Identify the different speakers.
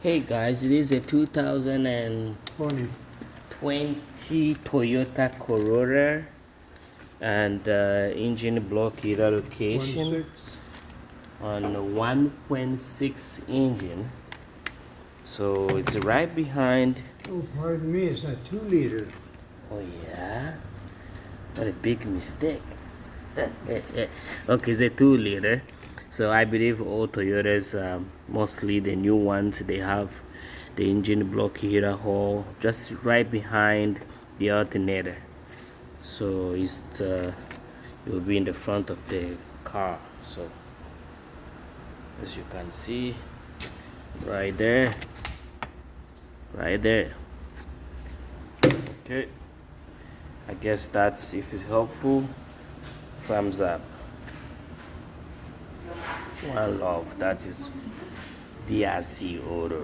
Speaker 1: Hey guys, it is a 2020 Toyota Corolla and engine block heater location on a 1.6 engine. So it's right behind.
Speaker 2: Oh, pardon me, it's a 2-liter.
Speaker 1: Oh yeah, what a big mistake. Okay, it's a 2-liter. So I believe all Toyotas, mostly the new ones, they have the engine block heater hole just right behind the alternator. So it will be in the front of the car. So as you can see, right there. Okay, I guess that's, if it's helpful, thumbs up. One love. That is DRC Auto.